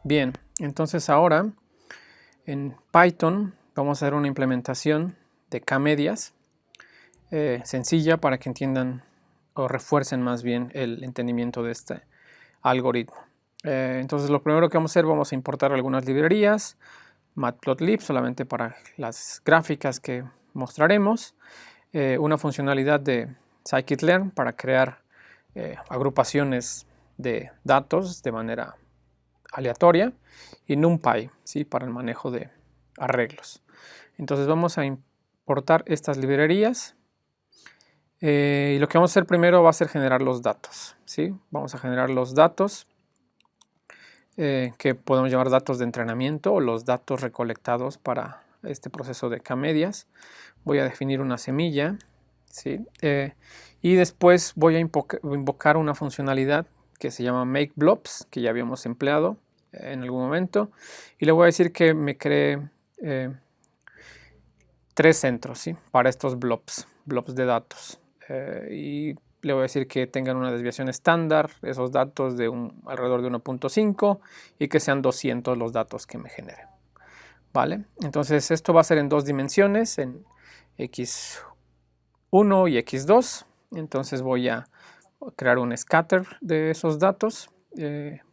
Bien, entonces ahora en Python vamos a hacer una implementación de K-medias sencilla para que entiendan o refuercen más bien el entendimiento de este algoritmo. Entonces lo primero que vamos a hacer, vamos a importar algunas librerías, Matplotlib solamente para las gráficas que mostraremos, una funcionalidad de scikit-learn para crear agrupaciones de datos de manera aleatoria y NumPy, ¿sí?, para el manejo de arreglos. Entonces vamos a importar estas librerías y lo que vamos a hacer primero va a ser generar los datos, ¿sí? Vamos a generar los datos que podemos llamar datos de entrenamiento o los datos recolectados para este proceso de K-medias. Voy a definir una semilla, ¿sí? Y después voy a invocar una funcionalidad que se llama makeBlobs, que ya habíamos empleado en algún momento, y le voy a decir que me cree 3 centros, ¿sí?, para estos blobs de datos, y le voy a decir que tengan una desviación estándar, esos datos de alrededor de 1.5 y que sean 200 los datos que me generen. ¿Vale? Entonces esto va a ser en 2 dimensiones, en x1 y x2. Entonces voy a crear un scatter de esos datos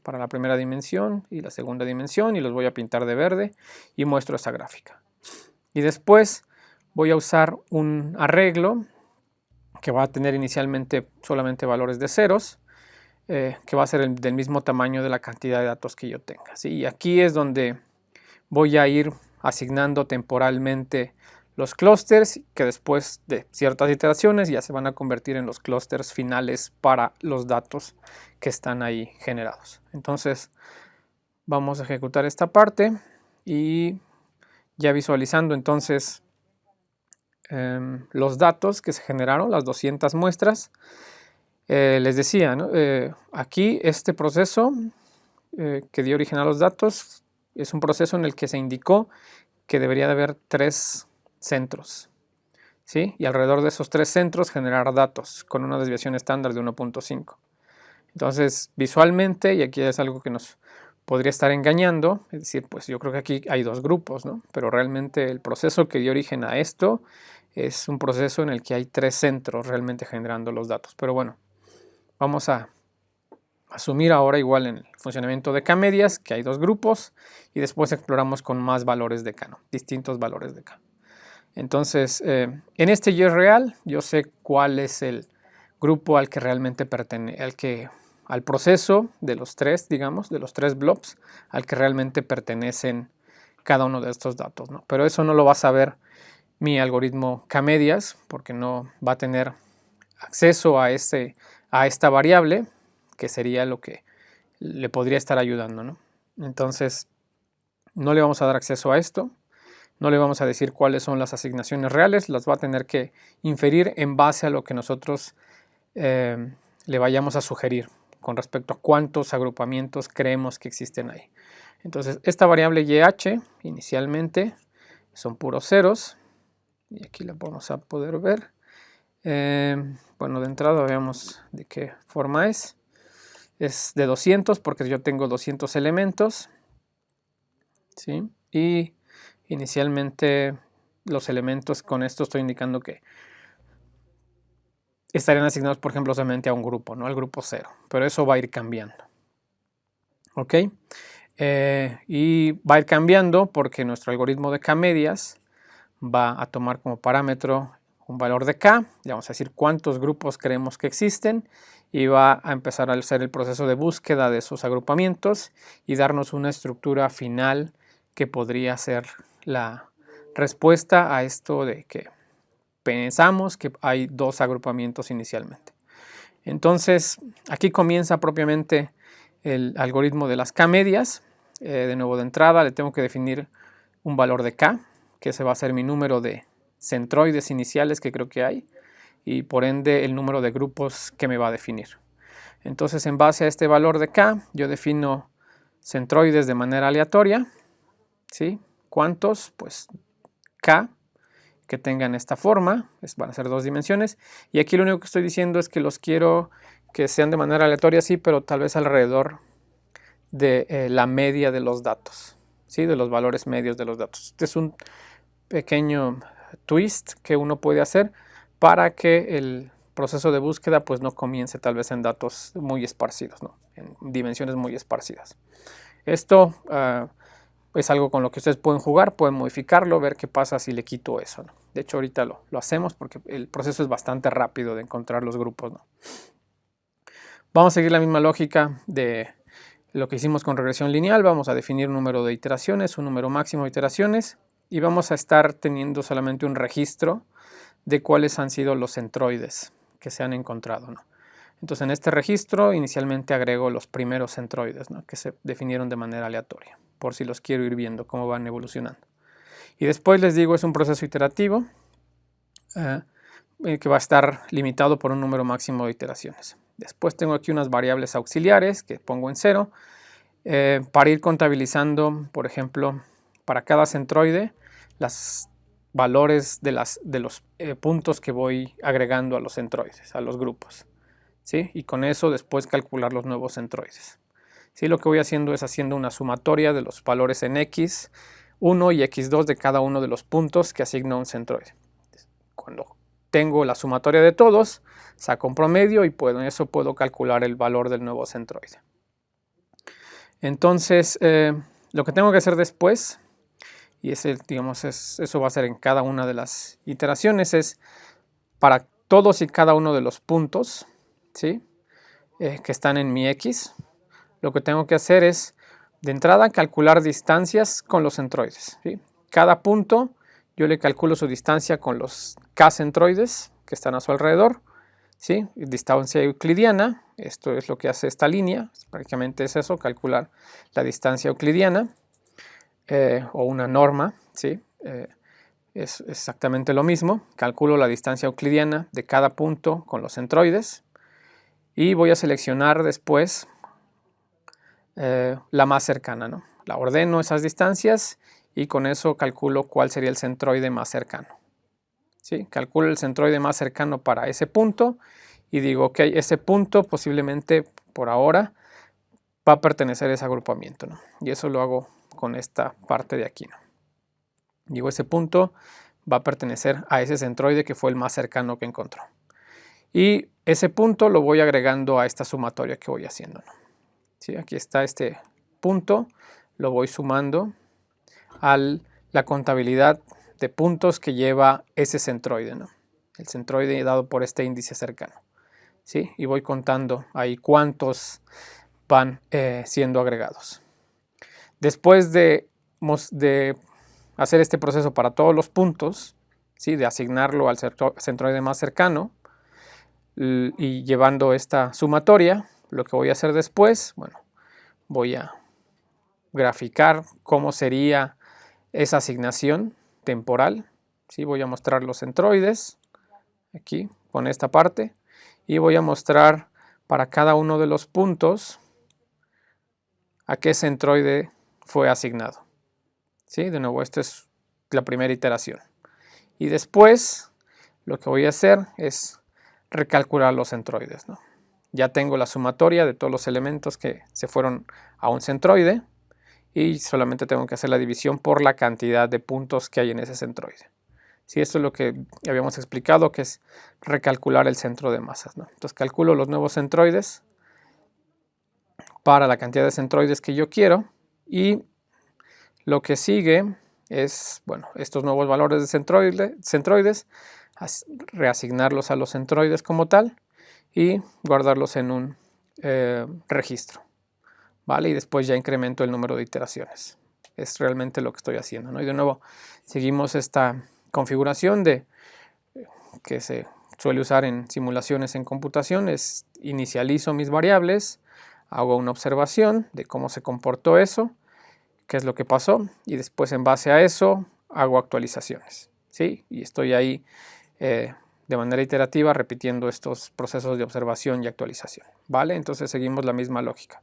para la primera dimensión y la segunda dimensión, y los voy a pintar de verde y muestro esa gráfica. Y después voy a usar un arreglo que va a tener inicialmente solamente valores de ceros, que va a ser del mismo tamaño de la cantidad de datos que yo tenga, ¿sí? Y aquí es donde voy a ir asignando temporalmente los clústeres, que después de ciertas iteraciones ya se van a convertir en los clústeres finales para los datos que están ahí generados. Entonces vamos a ejecutar esta parte y ya visualizando entonces los datos que se generaron, las 200 muestras. Les decía, ¿no? Aquí este proceso que dio origen a los datos es un proceso en el que se indicó que debería de haber 3 centros, ¿sí? Y alrededor de esos 3 centros generar datos con una desviación estándar de 1.5. Entonces visualmente, y aquí es algo que nos podría estar engañando, es decir, pues yo creo que aquí hay 2 grupos, ¿no? Pero realmente el proceso que dio origen a esto es un proceso en el que hay 3 centros realmente generando los datos. Pero bueno, vamos a asumir ahora, igual en el funcionamiento de K-medias, que hay 2 grupos, y después exploramos con más valores de K, ¿no? Distintos valores de K. Entonces, en este y es real, yo sé cuál es el grupo al que realmente pertenece, al proceso de los 3, digamos, de los 3 blobs, al que realmente pertenecen cada uno de estos datos, ¿no? Pero eso no lo va a saber mi algoritmo K-medias, porque no va a tener acceso a esta variable, que sería lo que le podría estar ayudando, ¿no? Entonces, no le vamos a dar acceso a esto, no le vamos a decir cuáles son las asignaciones reales, las va a tener que inferir en base a lo que nosotros le vayamos a sugerir con respecto a cuántos agrupamientos creemos que existen ahí. Entonces, esta variable YH inicialmente son puros ceros, y aquí la vamos a poder ver. Bueno, de entrada veamos de qué forma es. Es de 200 porque yo tengo 200 elementos, ¿sí? Y inicialmente los elementos, con esto estoy indicando que estarían asignados, por ejemplo, solamente a un grupo, ¿no? Al grupo 0, pero eso va a ir cambiando. ¿Ok? Y va a ir cambiando porque nuestro algoritmo de K-medias va a tomar como parámetro un valor de K, le vamos a decir cuántos grupos creemos que existen, y va a empezar a hacer el proceso de búsqueda de esos agrupamientos y darnos una estructura final que podría ser la respuesta a esto de que pensamos que hay 2 agrupamientos inicialmente. Entonces, aquí comienza propiamente el algoritmo de las K-medias. De nuevo, de entrada le tengo que definir un valor de K, que ese va a ser mi número de centroides iniciales que creo que hay, y por ende el número de grupos que me va a definir. Entonces, en base a este valor de K, yo defino centroides de manera aleatoria, ¿sí? ¿Cuántos? Pues K que tengan esta forma, van a ser 2 dimensiones, y aquí lo único que estoy diciendo es que los quiero que sean de manera aleatoria, sí, pero tal vez alrededor de la media de los datos, ¿sí? De los valores medios de los datos. Este es un pequeño twist que uno puede hacer para que el proceso de búsqueda pues no comience tal vez en datos muy esparcidos, ¿no? En dimensiones muy esparcidas. Esto es algo con lo que ustedes pueden jugar, pueden modificarlo, ver qué pasa si le quito eso, ¿no? De hecho ahorita lo hacemos porque el proceso es bastante rápido de encontrar los grupos, ¿no? Vamos a seguir la misma lógica de lo que hicimos con regresión lineal. Vamos a definir un número de iteraciones, un número máximo de iteraciones, y vamos a estar teniendo solamente un registro de cuáles han sido los centroides que se han encontrado, ¿no? Entonces en este registro inicialmente agrego los primeros centroides, ¿no? Que se definieron de manera aleatoria, por si los quiero ir viendo cómo van evolucionando. Y después les digo, es un proceso iterativo que va a estar limitado por un número máximo de iteraciones. Después tengo aquí unas variables auxiliares que pongo en 0 para ir contabilizando, por ejemplo, para cada centroide, los valores de los puntos que voy agregando a los centroides, a los grupos, ¿sí? Y con eso después calcular los nuevos centroides. ¿Sí? Lo que voy haciendo es haciendo una sumatoria de los valores en x1 y x2 de cada uno de los puntos que asigno a un centroide. Cuando tengo la sumatoria de todos, saco un promedio y en eso puedo calcular el valor del nuevo centroide. Entonces, lo que tengo que hacer después, y eso va a ser en cada una de las iteraciones, es para todos y cada uno de los puntos, ¿sí? Que están en mi x, lo que tengo que hacer es, de entrada, calcular distancias con los centroides, ¿sí? Cada punto yo le calculo su distancia con los k centroides que están a su alrededor, ¿sí? Distancia euclidiana, esto es lo que hace esta línea, prácticamente es eso, calcular la distancia euclidiana o una norma, ¿sí? Es exactamente lo mismo, calculo la distancia euclidiana de cada punto con los centroides y voy a seleccionar después la más cercana, ¿no? La ordeno esas distancias y con eso calculo cuál sería el centroide más cercano. ¿Sí? Calculo el centroide más cercano para ese punto y digo, ok, ese punto posiblemente por ahora va a pertenecer a ese agrupamiento, ¿no? Y eso lo hago con esta parte de aquí, ¿no? Digo, ese punto va a pertenecer a ese centroide que fue el más cercano que encontró. Y ese punto lo voy agregando a esta sumatoria que voy haciendo, ¿no? ¿Sí? Aquí está este punto, lo voy sumando a la contabilidad de puntos que lleva ese centroide, ¿no? El centroide dado por este índice cercano, ¿sí? Y voy contando ahí cuántos van siendo agregados. Después de hacer este proceso para todos los puntos, ¿sí? De asignarlo al centroide más cercano y llevando esta sumatoria, lo que voy a hacer después, bueno, voy a graficar cómo sería esa asignación temporal, ¿sí? Voy a mostrar los centroides aquí con esta parte y voy a mostrar para cada uno de los puntos a qué centroide fue asignado, ¿sí? De nuevo, esta es la primera iteración y después lo que voy a hacer es recalcular los centroides, ¿no? Ya tengo la sumatoria de todos los elementos que se fueron a un centroide y solamente tengo que hacer la división por la cantidad de puntos que hay en ese centroide. Sí, esto es lo que habíamos explicado, que es recalcular el centro de masas, ¿no? Entonces calculo los nuevos centroides para la cantidad de centroides que yo quiero y lo que sigue es, bueno, estos nuevos valores de centroides, reasignarlos a los centroides como tal y guardarlos en un registro, ¿vale? Y después ya incremento el número de iteraciones. Es realmente lo que estoy haciendo, ¿no? Y de nuevo, seguimos esta configuración que se suele usar en simulaciones en computación. Inicializo mis variables, hago una observación de cómo se comportó eso, qué es lo que pasó, y después en base a eso hago actualizaciones, ¿sí? Y estoy ahí de manera iterativa repitiendo estos procesos de observación y actualización, ¿vale? Entonces seguimos la misma lógica.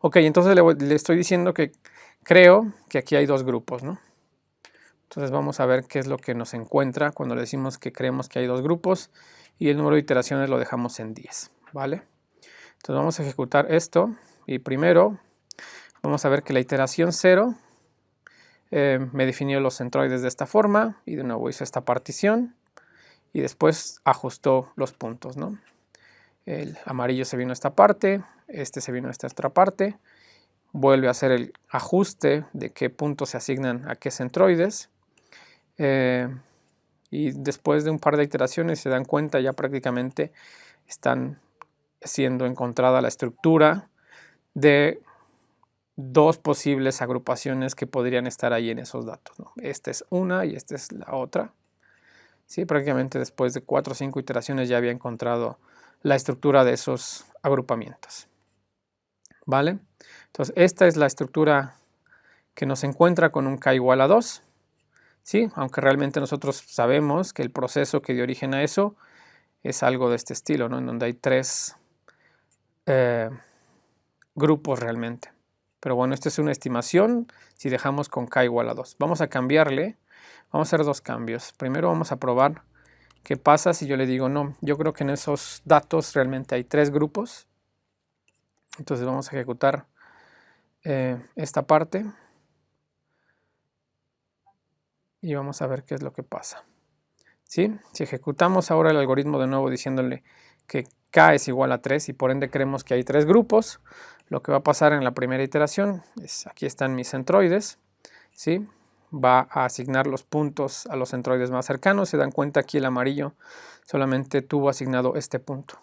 Ok, entonces le estoy diciendo que creo que aquí hay dos grupos, ¿no? Entonces vamos a ver qué es lo que nos encuentra cuando le decimos que creemos que hay dos grupos y el número de iteraciones lo dejamos en 10, ¿vale? Entonces vamos a ejecutar esto, Y primero vamos a ver que la iteración 0 me definió los centroides de esta forma y de nuevo hizo esta partición y después ajustó los puntos, ¿no? El amarillo se vino a esta parte, este se vino a esta otra parte, vuelve a hacer el ajuste de qué puntos se asignan a qué centroides y después de un par de iteraciones se dan cuenta ya prácticamente están siendo encontrada la estructura de dos posibles agrupaciones que podrían estar ahí en esos datos, ¿no? Esta es una y esta es la otra. Sí, prácticamente después de 4 o 5 iteraciones ya había encontrado la estructura de esos agrupamientos. ¿Vale? Entonces esta es la estructura que nos encuentra con un k igual a 2. ¿Sí? Aunque realmente nosotros sabemos que el proceso que dio origen a eso es algo de este estilo, ¿no? En donde hay 3 grupos realmente. Pero bueno, esta es una estimación si dejamos con k igual a 2. Vamos a cambiarle, vamos a hacer 2 cambios. Primero vamos a probar qué pasa si yo le digo no. Yo creo que en esos datos realmente hay 3 grupos. Entonces vamos a ejecutar esta parte. Y vamos a ver qué es lo que pasa. ¿Sí? Si ejecutamos ahora el algoritmo de nuevo diciéndole que k es igual a 3 y por ende creemos que hay 3 grupos, lo que va a pasar en la primera iteración es, aquí están mis centroides, ¿sí? Va a asignar los puntos a los centroides más cercanos. Se dan cuenta aquí el amarillo solamente tuvo asignado este punto.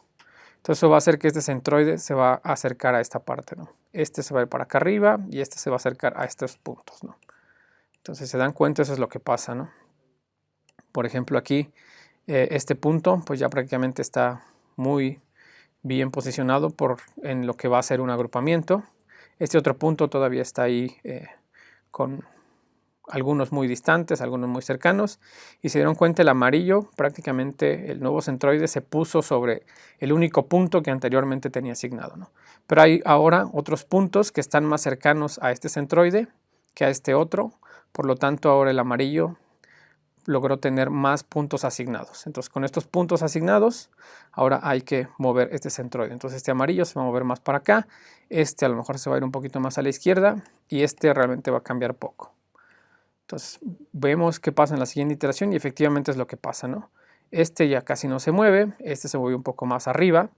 Entonces eso va a hacer que este centroide se va a acercar a esta parte, ¿no? Este se va a ir para acá arriba y este se va a acercar a estos puntos, ¿no? Entonces se dan cuenta, eso es lo que pasa, ¿no? Por ejemplo aquí, este punto pues ya prácticamente está muy bien posicionado en lo que va a ser un agrupamiento. Este otro punto todavía está ahí con algunos muy distantes, algunos muy cercanos. Y se dieron cuenta el amarillo, prácticamente el nuevo centroide se puso sobre el único punto que anteriormente tenía asignado, ¿no? Pero hay ahora otros puntos que están más cercanos a este centroide que a este otro. Por lo tanto ahora el amarillo logró tener más puntos asignados. Entonces con estos puntos asignados ahora hay que mover este centroide. Entonces este amarillo se va a mover más para acá, este a lo mejor se va a ir un poquito más a la izquierda y este realmente va a cambiar poco. Entonces vemos qué pasa en la siguiente iteración y efectivamente es lo que pasa, ¿no? Este ya casi no se mueve, este se movió un poco más arriba,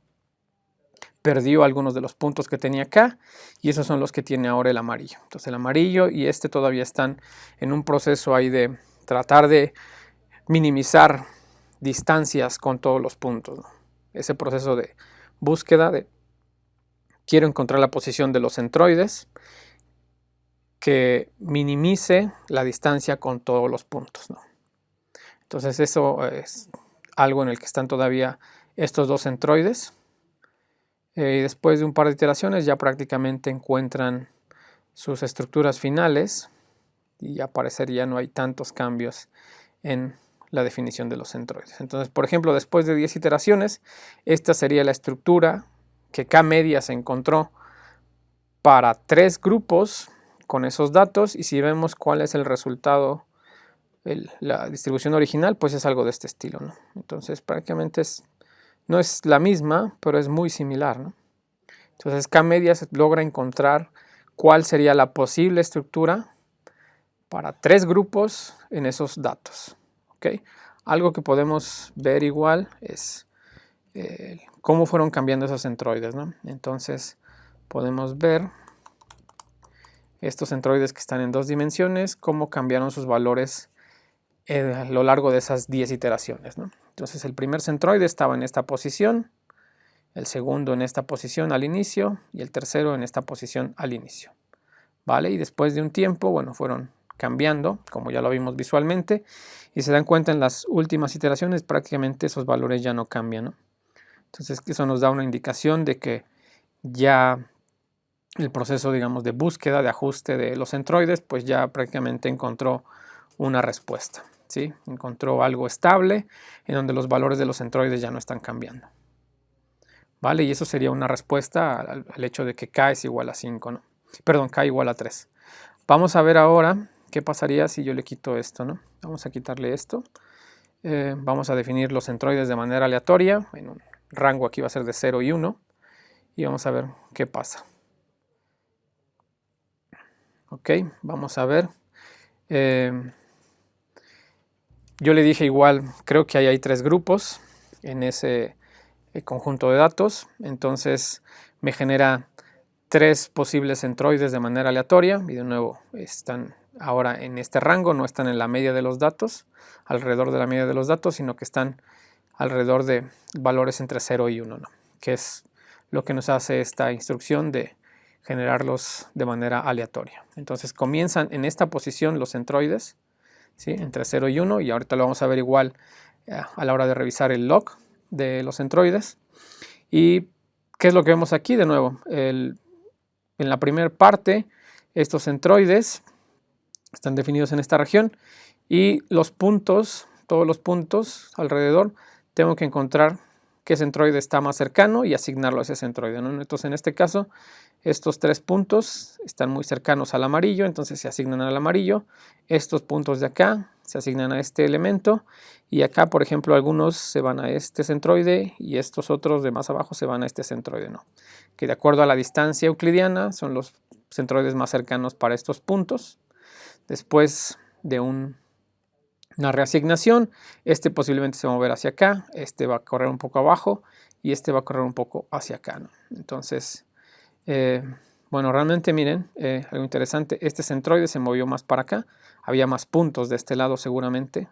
perdió algunos de los puntos que tenía acá y esos son los que tiene ahora el amarillo. Entonces el amarillo y este todavía están en un proceso ahí de tratar de minimizar distancias con todos los puntos, ¿no? Ese proceso de búsqueda de quiero encontrar la posición de los centroides que minimice la distancia con todos los puntos, ¿no? Entonces eso es algo en el que están todavía estos dos centroides. Y después de un par de iteraciones ya prácticamente encuentran sus estructuras finales y al parecer ya no hay tantos cambios en la definición de los centroides. Entonces, por ejemplo, después de 10 iteraciones, esta sería la estructura que K media se encontró para 3 grupos con esos datos, y si vemos cuál es el resultado, la distribución original, pues es algo de este estilo, ¿no? Entonces prácticamente no es la misma, pero es muy similar, ¿no? Entonces K media logra encontrar cuál sería la posible estructura para 3 grupos en esos datos, ¿okay? Algo que podemos ver igual es cómo fueron cambiando esos centroides, ¿no? Entonces podemos ver estos centroides que están en 2 dimensiones, cómo cambiaron sus valores a lo largo de esas 10 iteraciones, ¿no? Entonces el primer centroide estaba en esta posición, el segundo en esta posición al inicio y el tercero en esta posición al inicio, ¿vale? Y después de un tiempo, bueno, fueron cambiando, como ya lo vimos visualmente, y se dan cuenta en las últimas iteraciones prácticamente esos valores ya no cambian, ¿no? Entonces eso nos da una indicación de que ya el proceso, digamos, de búsqueda, de ajuste de los centroides, pues ya prácticamente encontró una respuesta, ¿sí? Encontró algo estable en donde los valores de los centroides ya no están cambiando, ¿vale? Y eso sería una respuesta al hecho de que K es igual a 5, ¿no? Perdón, K igual a 3. Vamos a ver ahora qué pasaría si yo le quito esto, ¿no? Vamos a quitarle esto. Vamos a definir los centroides de manera aleatoria. En un rango aquí va a ser de 0 y 1. Y vamos a ver qué pasa. Ok, vamos a ver. Yo le dije igual, creo que hay 3 grupos en ese conjunto de datos. Entonces me genera 3 posibles centroides de manera aleatoria. Y de nuevo están ahora en este rango, no están en la media de los datos, alrededor de la media de los datos, sino que están alrededor de valores entre 0 y 1, ¿no? Que es lo que nos hace esta instrucción de generarlos de manera aleatoria. Entonces comienzan en esta posición los centroides, ¿sí? Entre 0 y 1, y ahorita lo vamos a ver igual a la hora de revisar el log de los centroides. ¿Y qué es lo que vemos aquí? De nuevo, en la primera parte, estos centroides están definidos en esta región y los puntos, todos los puntos alrededor, tengo que encontrar qué centroide está más cercano y asignarlo a ese centroide, ¿no? Entonces, en este caso, estos 3 puntos están muy cercanos al amarillo, entonces se asignan al amarillo. Estos puntos de acá se asignan a este elemento y acá, por ejemplo, algunos se van a este centroide y estos otros de más abajo se van a este centroide, ¿no? Que de acuerdo a la distancia euclidiana son los centroides más cercanos para estos puntos. Después de una reasignación, este posiblemente se va a mover hacia acá, este va a correr un poco abajo y este va a correr un poco hacia acá, ¿no? Entonces, bueno, realmente miren, algo interesante, este centroide se movió más para acá, había más puntos de este lado seguramente,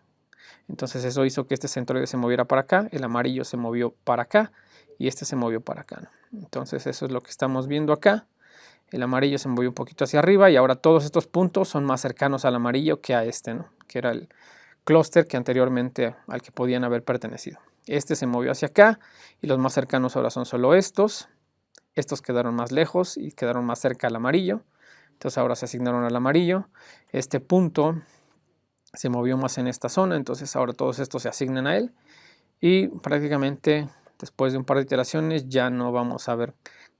entonces eso hizo que este centroide se moviera para acá, el amarillo se movió para acá y este se movió para acá, ¿no? Entonces eso es lo que estamos viendo acá. El amarillo se movió un poquito hacia arriba y ahora todos estos puntos son más cercanos al amarillo que a este, ¿no? Que era el clúster que anteriormente al que podían haber pertenecido. Este se movió hacia acá y los más cercanos ahora son solo estos. Estos quedaron más lejos y quedaron más cerca al amarillo. Entonces ahora se asignaron al amarillo. Este punto se movió más en esta zona, entonces ahora todos estos se asignan a él. Y prácticamente después de un par de iteraciones ya no vamos a ver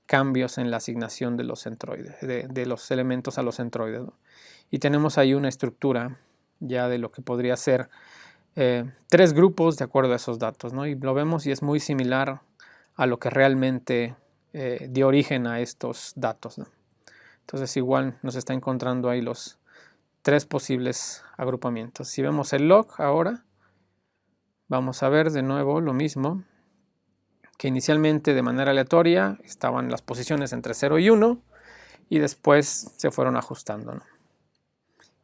cambios en la asignación de los centroides, de los elementos a los centroides, ¿no? Y tenemos ahí una estructura ya de lo que podría ser 3 grupos de acuerdo a esos datos, ¿no? Y lo vemos y es muy similar a lo que realmente dio origen a estos datos, ¿no? Entonces igual nos está encontrando ahí los 3 posibles agrupamientos. Si vemos el log ahora, vamos a ver de nuevo lo mismo, que inicialmente de manera aleatoria estaban las posiciones entre 0 y 1 y después se fueron ajustando, ¿no?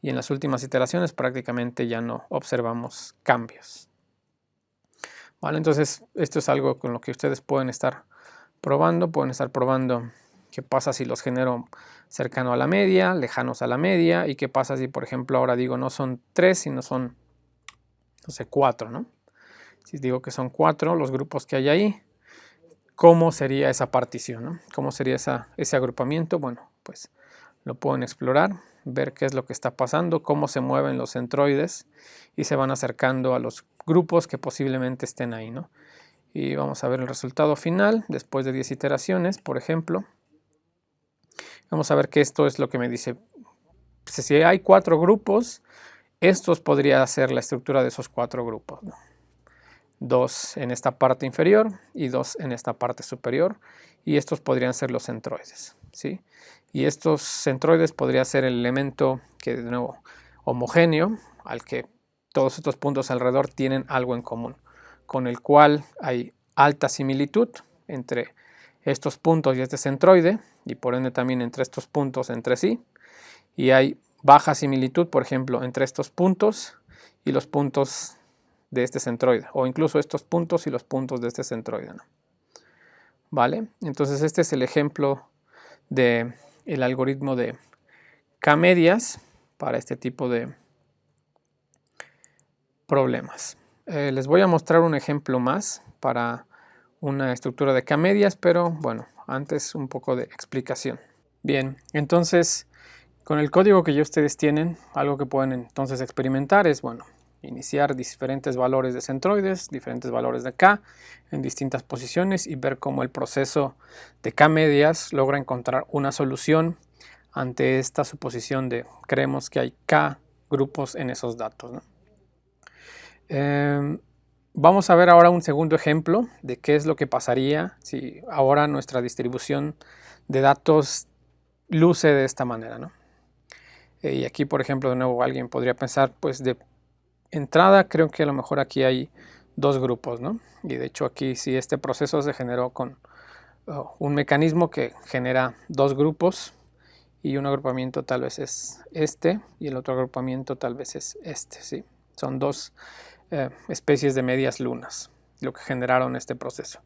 Y en las últimas iteraciones prácticamente ya no observamos cambios. Vale, entonces esto es algo con lo que ustedes pueden estar probando qué pasa si los genero cercano a la media, lejanos a la media, y qué pasa si, por ejemplo, ahora digo no son 3, sino son, no sé, 4, ¿no? Si digo que son 4 los grupos que hay ahí, ¿cómo sería esa partición, ¿no? ¿Cómo sería ese agrupamiento? Bueno, pues lo pueden explorar, ver qué es lo que está pasando, cómo se mueven los centroides y se van acercando a los grupos que posiblemente estén ahí, ¿no? Y vamos a ver el resultado final después de 10 iteraciones, por ejemplo. Vamos a ver que esto es lo que me dice. Si hay 4 grupos, estos podría ser la estructura de esos 4 grupos, ¿no? 2 en esta parte inferior y 2 en esta parte superior, y estos podrían ser los centroides, ¿sí? Y estos centroides podría ser el elemento que, de nuevo, homogéneo, al que todos estos puntos alrededor tienen algo en común, con el cual hay alta similitud entre estos puntos y este centroide, y por ende también entre estos puntos entre sí, y hay baja similitud, por ejemplo, entre estos puntos y los puntos de este centroide, o incluso estos puntos y los puntos de este centroide, ¿no? ¿Vale? Entonces este es el ejemplo del algoritmo de K-medias para este tipo de problemas. Les voy a mostrar un ejemplo más para una estructura de K-medias, pero bueno, antes un poco de explicación. Bien, entonces con el código que ya ustedes tienen, algo que pueden entonces experimentar es, bueno, iniciar diferentes valores de centroides, diferentes valores de K en distintas posiciones y ver cómo el proceso de K-medias logra encontrar una solución ante esta suposición de creemos que hay K grupos en esos datos, ¿no? Vamos a ver ahora un segundo ejemplo de qué es lo que pasaría si ahora nuestra distribución de datos luce de esta manera, ¿no? Y aquí, por ejemplo, de nuevo alguien podría pensar, pues de entrada creo que a lo mejor aquí hay dos grupos, ¿no? Y de hecho aquí sí este proceso se generó con un mecanismo que genera dos grupos, y un agrupamiento tal vez es este y el otro agrupamiento tal vez es este, ¿sí? Son dos especies de medias lunas lo que generaron este proceso.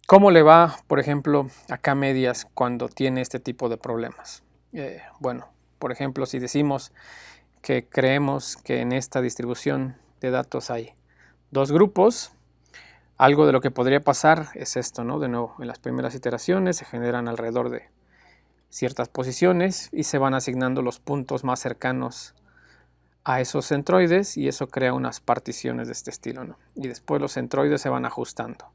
¿Cómo le va, por ejemplo, a K medias cuando tiene este tipo de problemas? Bueno, por ejemplo, si decimos que creemos que en esta distribución de datos hay dos grupos, algo de lo que podría pasar es esto, ¿no? De nuevo, en las primeras iteraciones se generan alrededor de ciertas posiciones y se van asignando los puntos más cercanos a esos centroides, y eso crea unas particiones de este estilo, ¿no? Y después los centroides se van ajustando,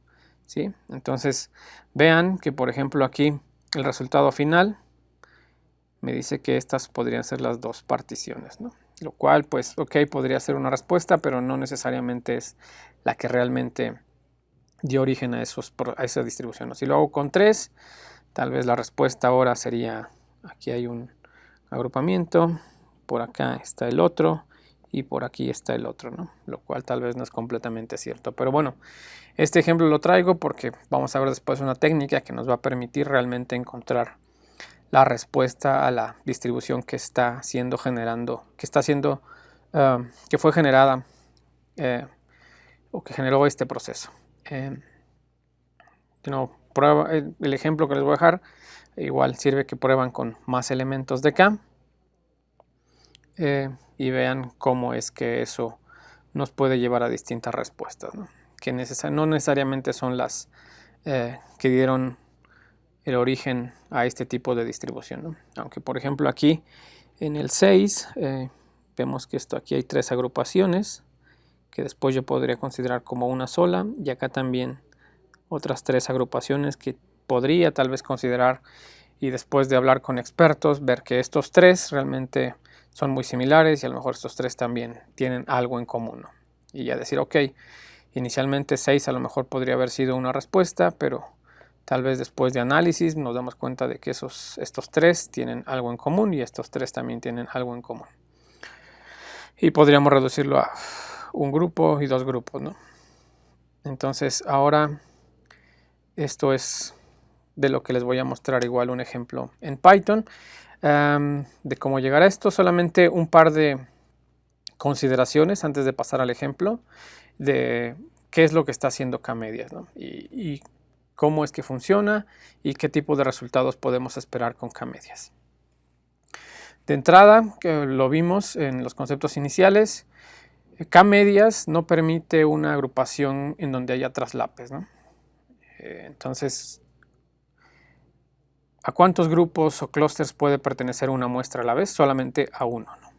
¿sí? Entonces vean que, por ejemplo, aquí el resultado final me dice que estas podrían ser las dos particiones, ¿no? Lo cual, pues, ok, podría ser una respuesta, pero no necesariamente es la que realmente dio origen a esa distribución, ¿no? Si lo hago con 3, tal vez la respuesta ahora sería, aquí hay un agrupamiento, por acá está el otro y por aquí está el otro, ¿no? Lo cual tal vez no es completamente cierto. Pero bueno, este ejemplo lo traigo porque vamos a ver después una técnica que nos va a permitir realmente encontrar la respuesta a la distribución que está siendo que fue generada o que generó este proceso. El ejemplo que les voy a dejar igual sirve que prueban con más elementos de K y vean cómo es que eso nos puede llevar a distintas respuestas, ¿no? Que no necesariamente son las que dieron el origen a este tipo de distribución, ¿no? Aunque por ejemplo aquí en el 6 vemos que aquí hay 3 agrupaciones que después yo podría considerar como una sola, y acá también otras 3 agrupaciones que podría tal vez considerar, y después de hablar con expertos ver que estos 3 realmente son muy similares y a lo mejor estos 3 también tienen algo en común, ¿no? Y ya decir, ok, inicialmente 6 a lo mejor podría haber sido una respuesta, pero tal vez después de análisis nos damos cuenta de que estos 3 tienen algo en común y estos 3 también tienen algo en común. Y podríamos reducirlo a un grupo y 2 grupos, ¿no? Entonces ahora esto es de lo que les voy a mostrar igual un ejemplo en Python de cómo llegar a esto. Solamente un par de consideraciones antes de pasar al ejemplo de qué es lo que está haciendo K-medias, ¿no? Y cómo es que funciona y qué tipo de resultados podemos esperar con K-medias. De entrada, que lo vimos en los conceptos iniciales, K-medias no permite una agrupación en donde haya traslapes, ¿no? Entonces, ¿a cuántos grupos o clústeres puede pertenecer una muestra a la vez? Solamente a uno, ¿no?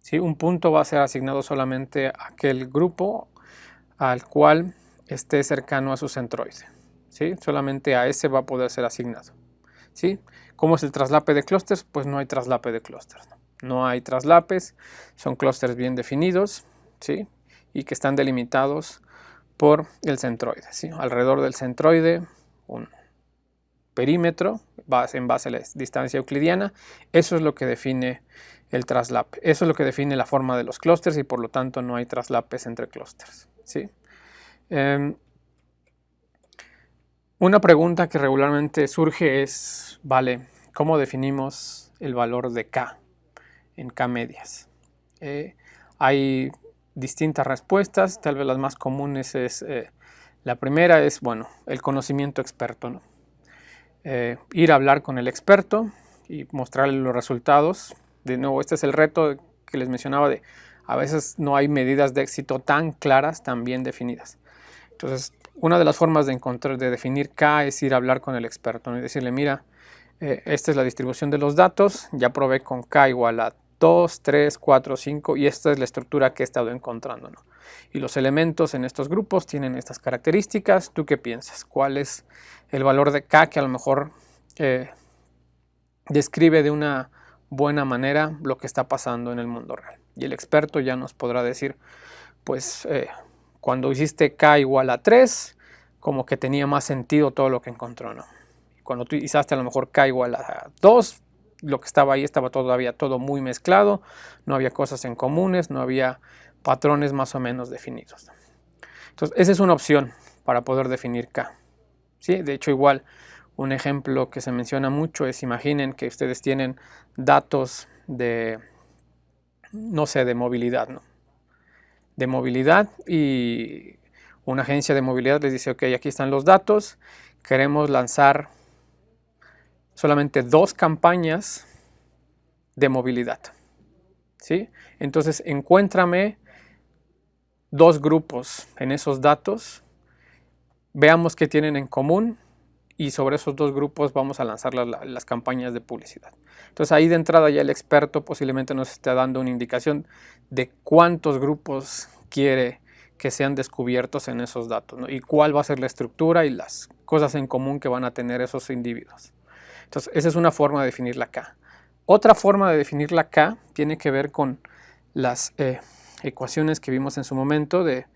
¿Sí? Un punto va a ser asignado solamente a aquel grupo al cual esté cercano a su centroide, ¿sí? Solamente a ese va a poder ser asignado, ¿sí? ¿Cómo es el traslape de clústeres? Pues no hay traslape de clústeres, ¿no? No hay traslapes, son clústeres bien definidos, ¿sí? Y que están delimitados por el centroide, ¿sí? Alrededor del centroide, un perímetro en base a la distancia euclidiana. Eso es lo que define el traslape. Eso es lo que define la forma de los clústeres y por lo tanto no hay traslapes entre clústeres, ¿sí? Una pregunta que regularmente surge es, vale, ¿cómo definimos el valor de K en K-medias? Hay distintas respuestas, tal vez las más comunes es, la primera es, bueno, el conocimiento experto, ¿no? Ir a hablar con el experto y mostrarle los resultados. De nuevo, este es el reto que les mencionaba de a veces no hay medidas de éxito tan claras, tan bien definidas. Entonces, una de las formas de definir K es ir a hablar con el experto, ¿no? Y decirle, mira, esta es la distribución de los datos, ya probé con K igual a 2, 3, 4, 5 y esta es la estructura que he estado encontrando, ¿no? Y los elementos en estos grupos tienen estas características. ¿Tú qué piensas? ¿Cuál es el valor de K que a lo mejor describe de una buena manera lo que está pasando en el mundo real? Y el experto ya nos podrá decir, pues cuando hiciste K igual a 3, como que tenía más sentido todo lo que encontró, ¿no? Y cuando tú hiciste a lo mejor K igual a 2, lo que estaba ahí estaba todavía todo muy mezclado, no había cosas en comunes, no había patrones más o menos definidos. Entonces, esa es una opción para poder definir K. ¿Sí? De hecho, igual, un ejemplo que se menciona mucho es, imaginen que ustedes tienen datos de, no sé, de movilidad, ¿no? De movilidad, y una agencia de movilidad les dice, ok, aquí están los datos, queremos lanzar solamente 2 campañas de movilidad, ¿sí? Entonces, encuéntrame 2 grupos en esos datos, veamos qué tienen en común, y sobre esos 2 grupos vamos a lanzar las campañas de publicidad. Entonces, ahí de entrada ya el experto posiblemente nos esté dando una indicación de cuántos grupos quiere que sean descubiertos en esos datos, ¿no? Y cuál va a ser la estructura y las cosas en común que van a tener esos individuos. Entonces, esa es una forma de definir la K. Otra forma de definir la K tiene que ver con las ecuaciones que vimos en su momento de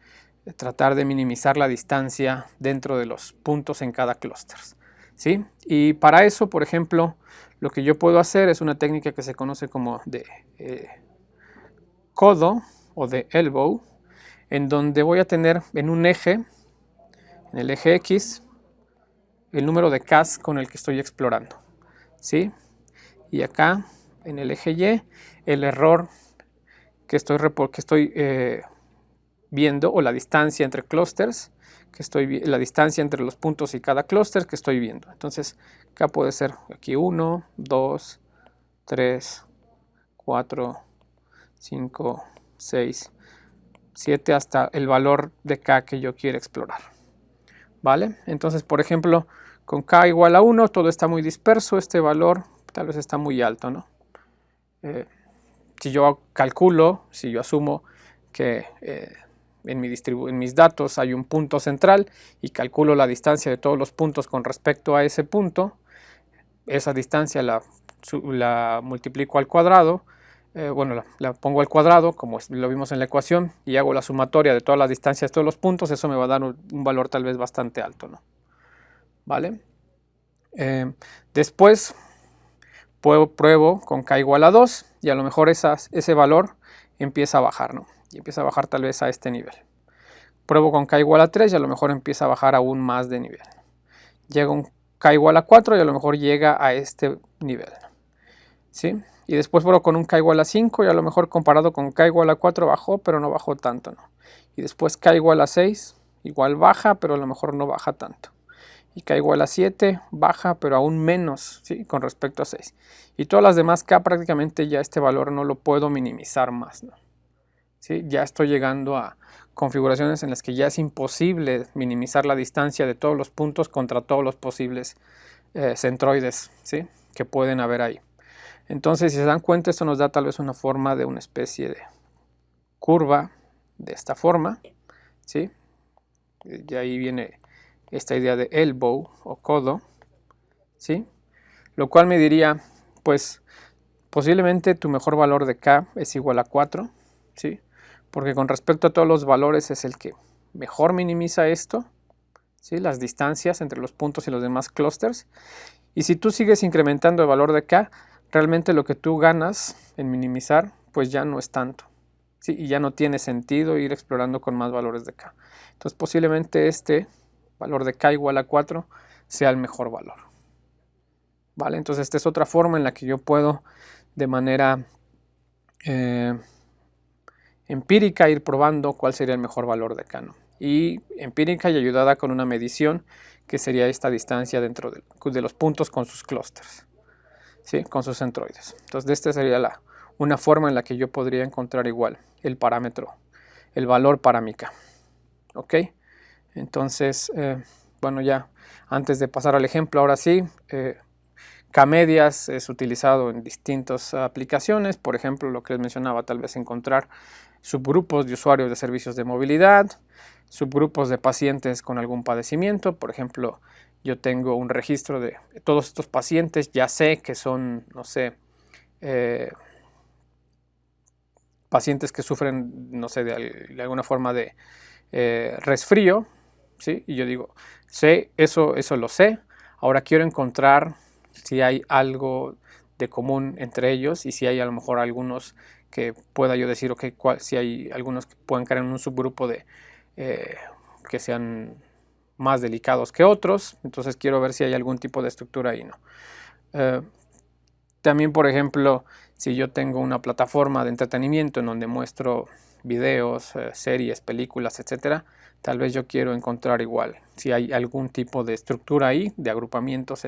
tratar de minimizar la distancia dentro de los puntos en cada clúster, ¿sí? Y para eso, por ejemplo, lo que yo puedo hacer es una técnica que se conoce como de codo o de elbow, en donde voy a tener en un eje, en el eje X, el número de Ks con el que estoy explorando, ¿sí? Y acá, en el eje Y, el error que estoy viendo, o la distancia entre clústeres, la distancia entre los puntos y cada clúster que estoy viendo. Entonces, acá puede ser aquí 1, 2, 3, 4, 5, 6, 7, hasta el valor de K que yo quiero explorar. ¿Vale? Entonces, por ejemplo, con K igual a 1, todo está muy disperso, este valor tal vez está muy alto, ¿no? Si yo calculo, si yo asumo que en mis datos hay un punto central y calculo la distancia de todos los puntos con respecto a ese punto, esa distancia la multiplico al cuadrado, bueno, la pongo al cuadrado, como lo vimos en la ecuación, y hago la sumatoria de todas las distancias de todos los puntos, eso me va a dar un valor tal vez bastante alto, ¿no? ¿Vale? Después pruebo con K igual a 2 y a lo mejor ese valor empieza a bajar, ¿no? Y empieza a bajar tal vez a este nivel. Pruebo con K igual a 3 y a lo mejor empieza a bajar aún más de nivel. Llega un K igual a 4 y a lo mejor llega a este nivel, ¿sí? Y después pruebo con un K igual a 5 y a lo mejor comparado con K igual a 4 bajó, pero no bajó tanto, ¿no? Y después K igual a 6, igual baja, pero a lo mejor no baja tanto. Y K igual a 7, baja, pero aún menos, ¿sí? Con respecto a 6. Y todas las demás K prácticamente ya este valor no lo puedo minimizar más, ¿no? ¿Sí? Ya estoy llegando a configuraciones en las que ya es imposible minimizar la distancia de todos los puntos contra todos los posibles centroides, ¿sí? Que pueden haber ahí. Entonces, si se dan cuenta, esto nos da tal vez una forma de una especie de curva de esta forma, ¿sí? Y ahí viene esta idea de elbow o codo, ¿sí? Lo cual me diría, pues, posiblemente tu mejor valor de K es igual a 4, ¿sí? Porque con respecto a todos los valores es el que mejor minimiza esto, ¿sí? Las distancias entre los puntos y los demás clústeres. Y si tú sigues incrementando el valor de K, realmente lo que tú ganas en minimizar, pues ya no es tanto, ¿sí? Y ya no tiene sentido ir explorando con más valores de K. Entonces posiblemente este valor de K igual a 4 sea el mejor valor. ¿Vale? Entonces esta es otra forma en la que yo puedo de manera empírica ir probando cuál sería el mejor valor de K, ¿no? Y empírica y ayudada con una medición que sería esta distancia dentro de los puntos con sus clústeres, ¿sí? Con sus centroides. Entonces esta sería una forma en la que yo podría encontrar igual el parámetro, el valor para mi K. ¿Ok? Entonces, bueno, ya antes de pasar al ejemplo, ahora sí, K-medias es utilizado en distintas aplicaciones. Por ejemplo, lo que les mencionaba, tal vez encontrar subgrupos de usuarios de servicios de movilidad, subgrupos de pacientes con algún padecimiento. Por ejemplo, yo tengo un registro de todos estos pacientes, ya sé que son, no sé, pacientes que sufren, no sé, de alguna forma de resfrío, ¿sí? Y yo digo, sé, eso lo sé. Ahora quiero encontrar si hay algo de común entre ellos y si hay a lo mejor algunos que pueda yo decir, ok, si hay algunos que puedan caer en un subgrupo de que sean más delicados que otros, entonces quiero ver si hay algún tipo de estructura ahí, ¿no? También, por ejemplo, si yo tengo una plataforma de entretenimiento en donde muestro videos, series, películas, etcétera, tal vez yo quiero encontrar igual si hay algún tipo de estructura ahí, de agrupamientos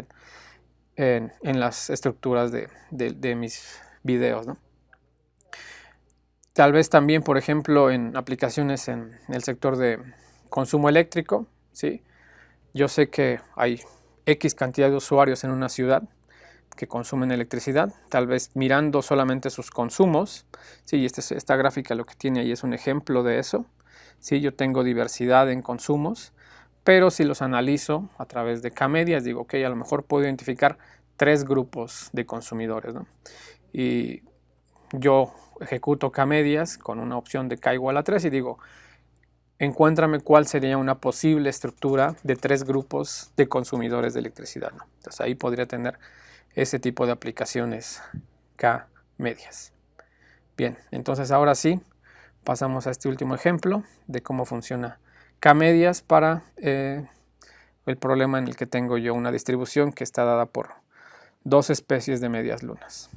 en las estructuras de mis videos, ¿no? Tal vez también, por ejemplo, en aplicaciones en el sector de consumo eléctrico, ¿sí? Yo sé que hay X cantidad de usuarios en una ciudad que consumen electricidad, tal vez mirando solamente sus consumos, ¿sí? Esta gráfica lo que tiene ahí es un ejemplo de eso, ¿sí? Yo tengo diversidad en consumos, pero si los analizo a través de K-medias, digo, ok, a lo mejor puedo identificar 3 grupos de consumidores, ¿no? Y yo ejecuto K-medias con una opción de K igual a 3 y digo, encuéntrame cuál sería una posible estructura de 3 grupos de consumidores de electricidad, ¿no? Entonces ahí podría tener ese tipo de aplicaciones K-medias. Bien, entonces ahora sí, pasamos a este último ejemplo de cómo funciona K-medias para el problema en el que tengo yo una distribución que está dada por 2 especies de medias lunas.